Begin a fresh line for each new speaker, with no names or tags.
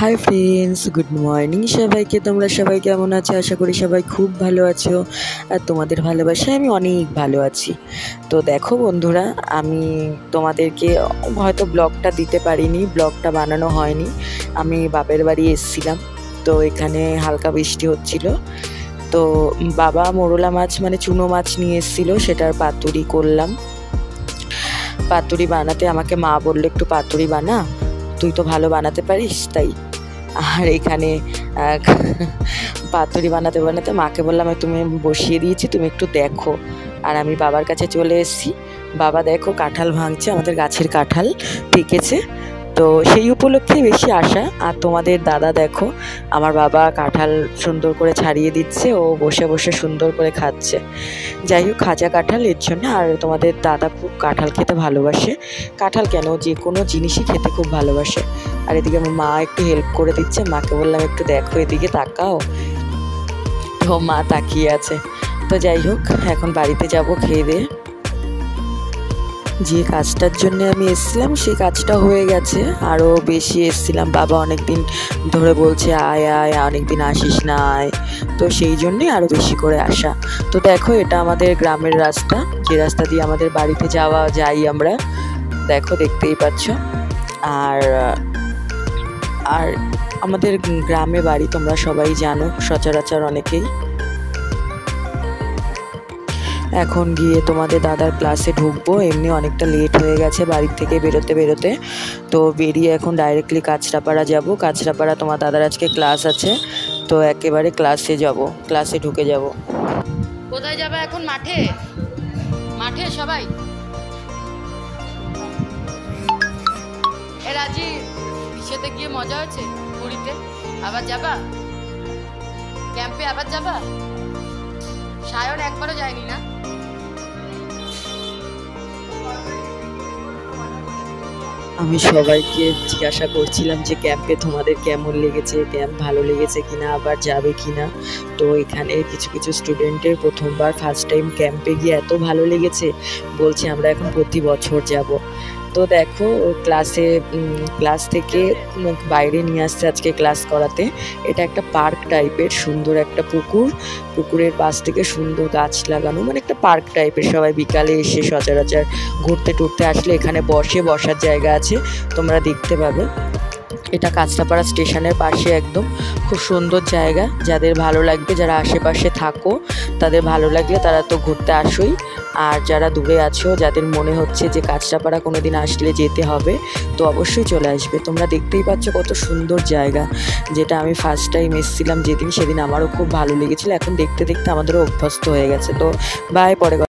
Hi friends, good morning সবাইকে। তোমরা সবাই কেমন আছো? আশা করি সবাই খুব ভালো আছো, আর তোমাদের ভালোবাসায় আমি অনেক ভালো আছি। তো দেখো বন্ধুরা, আমি তোমাদেরকে হয়তো ব্লগটা দিতে পারিনি, ব্লগটা বানানো হয়নি। আমি বাপের বাড়ি এসেছিলাম, তো এখানে হালকা বৃষ্টি হচ্ছিল। তো বাবা মোরলা মাছ মানে চুনো মাছ নিয়ে এসেছিলো, সেটার পাতুরি করলাম। পাতুরি বানাতে আমাকে মা বললো একটু পাতুরি বানা, তুই তো ভালো বানাতে পারিস তাই। আর এখানে পাতুরি বানাতে বানাতে মাকে বললাম তুমি বসিয়ে দিয়েছি, তুমি একটু দেখো। আর আমি বাবার কাছে চলে এসেছি। বাবা দেখো কাঁঠাল ভাঙছে, আমাদের গাছের কাঁঠাল পেকেছে, তো সেই উপলক্ষেই বেশি আশা। আর তোমাদের দাদা দেখো, আমার বাবা কাঁঠাল সুন্দর করে ছাড়িয়ে দিচ্ছে, ও বসে বসে সুন্দর করে খাচ্ছে। যাই হোক, খাজা কাঁঠাল এর জন্য। আর তোমাদের দাদা খুব কাঁঠাল খেতে ভালোবাসে, কাঁঠাল কেন যে কোনো জিনিসই খেতে খুব ভালোবাসে। আর এদিকে আমার মা একটু হেল্প করে দিচ্ছে, মাকে বললাম একটু দেখো এদিকে তাকাও, তো মা তাকিয়ে আছে। তো যাই হোক, এখন বাড়িতে যাব খেয়ে দিয়ে। যে কাজটার জন্য আমি এসেছিলাম সেই কাজটা হয়ে গেছে, আরও বেশি এসেছিলাম। বাবা অনেক দিন ধরে বলছে আয় আয়, অনেক দিন আসিস না আয়, তো সেই জন্যে আরও বেশি করে আসা। তো দেখো, এটা আমাদের গ্রামের রাস্তা, যে রাস্তা দিয়ে আমাদের বাড়িতে যাই আমরা, দেখো দেখতেই পাচ্ছ। আর আর আমাদের গ্রামে বাড়ি তোমরা সবাই জানো সচরাচর অনেকেই। এখন গিয়ে তোমাদের দাদার ক্লাসে ঢুকবো, এমনি অনেকটা লেট হয়ে গেছে বাড়ির থেকে বেরোতে। তো বেরিয়ে এখন ডাইরেক্টলি কাঁচরাপাড়া যাব। কাঁচরাপাড়া তোমার দাদার আজকে ক্লাস আছে, তো একেবারে ক্লাসে ঢুকে যাব।
কোথায় যাবে এখন? মাঠে সবাই। এ রাজি, ইসেতে গিয়ে মজা হয়েছে, পুরীতে আবার যাবা? ক্যাম্পে আবার যাবা? সায়ন একবারও যায়নি না?
আমি সবাইকে জিজ্ঞাসা করছিলাম যে ক্যাম্পে তোমাদের কেমন লেগেছে, ক্যাম্প ভালো লেগেছে কিনা, আবার যাবে কিনা। তো এখানে কিছু কিছু স্টুডেন্টের প্রথমবার ফার্স্ট টাইম ক্যাম্পে গিয়ে এত ভালো লেগেছে, বলছে আমরা এখন প্রতি বছর যাব। তো দেখো, ক্লাস থেকে বাইরে নিয়ে আসছে আজকে ক্লাস করাতে। এটা একটা পার্ক টাইপের, সুন্দর একটা পুকুরের পাশ থেকে সুন্দর গাছ লাগানো, মানে একটা পার্ক টাইপের। সবাই বিকালে এসে সচরাচর ঘুরতে টুরতে আসলে এখানে বসার জায়গা আছে, তোমরা দেখতে পাবে। এটা কাঁচরাপাড়া স্টেশনের পাশে একদম, খুব সুন্দর জায়গা। যাদের ভালো লাগবে, যারা আশেপাশে থাকো তাদের ভালো লাগলে তারা তো ঘুরতে আসোই। আর যারা দূরে আছো, যাদের মনে হচ্ছে যে কাঁচরাপাড়া কোনো দিন আসলে যেতে হবে, তো অবশ্যই চলে আসবে। তোমরা দেখতেই পাচ্ছ কত সুন্দর জায়গা, যেটা আমি ফার্স্ট টাইম এসেছিলাম সেদিন আমারও খুব ভালো লেগেছিলো। এখন দেখতে দেখতে আমাদেরও অভ্যস্ত হয়ে গেছে। তো বাই, পরে